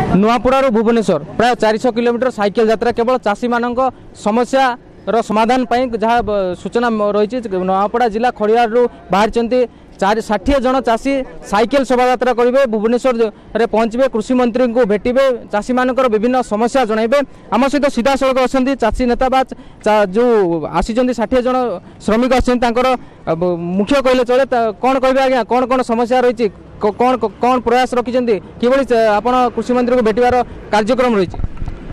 नुआपड़ारू भुवनेश्वर प्राय 400 kilometre cycle यात्रा केवल चाषी मान समस्या समाधान जहाँ सूचना रही। नुआपड़ा जिला खड़ियारू बाहरी 60 जन चाषी साइकेल शोभा यात्रा करेंगे, भुवनेश्वर रे पहुँचे, कृषि मंत्री को भेटे, चाषी मान विभिन्न समस्या जनइबे। आम सहित सीधा सड़क अच्छा चाषी नेता बा जो आसी 60 जन श्रमिक आर मुख्य कहले चले। कौन कहे आज्ञा कौन कौन समस्या रही, कौन कौन प्रयास रखिंट कि आप कृषि मंत्री को भेटार कार्यक्रम रही?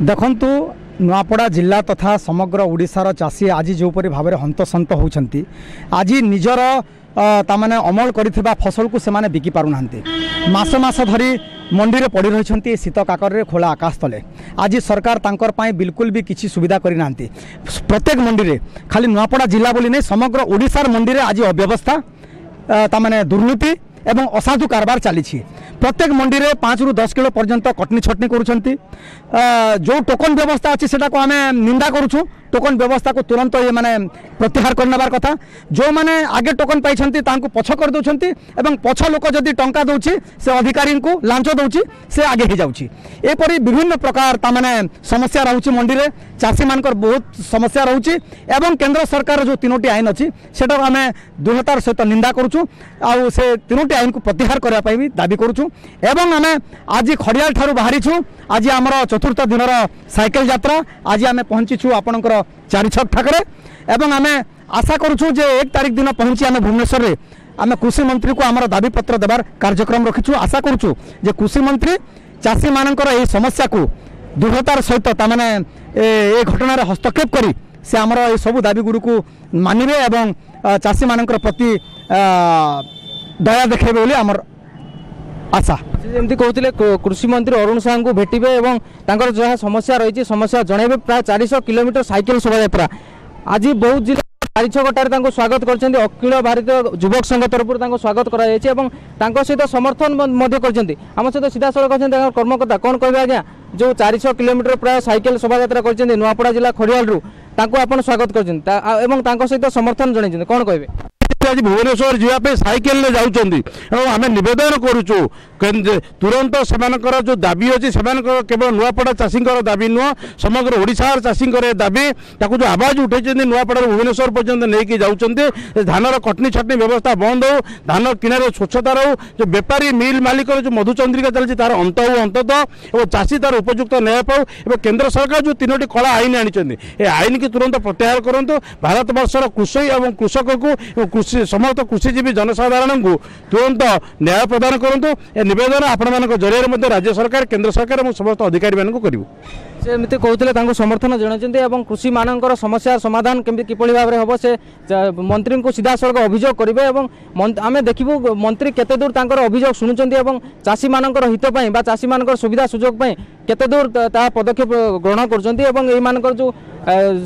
देखु नुआपड़ा जिला तथा समग्र ओडिशार चाषी आज जोपरी भाव में हंतसंत होती, आज निजर तामाने अमल करिथिबा फसल को सेमाने बिकी पारुना, मास मास धरी मंडी रे पड़ी रही शीत काकर खोला आकाश तले। आज सरकार तांकर पाई बिल्कुल भी किसी सुविधा करना। प्रत्येक मंडी रे खाली नुआपड़ा जिला बोली नहीं समग्र ओडिशार मंडी रे आज अव्यवस्था तामाने दुर्नीति एवं असाधु कारबार चली। प्रत्येक मंडी रे 5 ରୁ 10 किलो पर्यंत कटनी छटनी करुछंती। जो टोकन व्यवस्था अच्छी से आम निंदा करुछू। टोकन व्यवस्था को तुरंत ये माने प्रत्याहार करनेबार कथा। जो माने आगे टोकन पाइछंती तांको पछ कर दउछंती एवं पछ लोक जदि टंका दउछि से अधिकारी को लांच दउछि से आगे ही जाउछि। एपरि विभिन्न प्रकार ता माने समस्या रहउछि मंडी रे, चाषी मानकर बहुत समस्या रहउछि एवं केंद्र सरकार जो 3टी आईन अछि सेटा आमे दृढ़तार सहित निंदा करुछू। आ से 3टी आईन को प्रत्याहार करबा पई भी दाबी करुछू। एवं आमे आज खड़ियाल ठारू बाहरिछु। आज आमर चतुर्थ दिनर साइकेल यात्रा आज आमे पहुंचीछु आपणकर चारिछक ठाकरे एवं आमे आशा करुछु जे 1 तारिख दिन पहुंची आमे भुवनेश्वर रे आमे कृषि मंत्री को आमर दाबी पत्र देबार कार्यक्रम रखिछु। आशा करुछु जे कृषि मंत्री चाषी मानकर ए समस्या को दृढ़तार सहित तामाने ए घटना रे हस्तक्षेप करी से आमर ए सब दाबी गुरु को मानिबे एवं चाषी मानकर प्रति दया देखेबे बोली आमर आशा। जमी कहते कृषि मंत्री अरुण साहू को भेटे और जहाँ समस्या रही समस्या जनइबे। प्राय 400 किलोमीटर साइकेल शोभा यात्रा आज बहुत जिला 4-6 स्वागत कर अखिल भारतीय युवक संघ तरफ स्वागत कर सहित समर्थन आम सहित सीधा सड़क अच्छा कर्मकर्ता कौन कहे आज्ञा जो 400 किलोमीटर प्राय साइकेल शोभा यात्रा कर नुआपड़ा जिला खड़ियालू आप स्वागत कर सहित समर्थन जन कौन कहे? आज भुवनेश्वर जावाई साइकेल जाऊँगी आम नवेदन करुचु तुरंत से जो दाबी अच्छी से केवल नुआपड़ा चाषी दाबी नुह समग्र ओडिशार चाषी दाबी ताकू जो आवाज उठे नुआपड़ा भुवनेश्वर पर्यंत नहीं जाऊँच धानर कटनी छटनी व्यवस्था बंद हो, धान किनारे स्वच्छता रो, जो बेपारी मिल मालिक जो मधुचंद्रिका चलती तार अंत हो अंततः और चाषी तार उपयुक्त न्याय पाऊ। केंद्र सरकार जो 3टी कला आईन आनी आईन की तुरंत प्रत्याहार करूँ। भारत वर्षर कृषि और कृषक को समस्त कृषिजीवी जनसाधारण को तुरंत न्याय प्रदान करूँ। निवेदन आपण जरिए राज्य सरकार केंद्र सरकार और समस्त अधिकारी मानक करूँ। सेमती कहते समर्थन जन कृषि मानकर समस्या समाधान किपरि भाव में हम से मंत्री को सीधा सड़क अभियोग करेंगे और आम देखू मंत्री केते दूर अभियोग शुणुंट चाषी मानकर हितपाई चाषी मानकर सुविधा सुजोग केते दूर पदक्षेप ग्रहण कर जो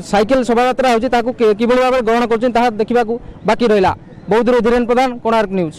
साइकेल शोभा यात्रा होती कि भाव में ग्रहण कर देखा बाकी रहा। बौद्धरू धीरेन्द्र प्रधान, कोणार्क न्यूज।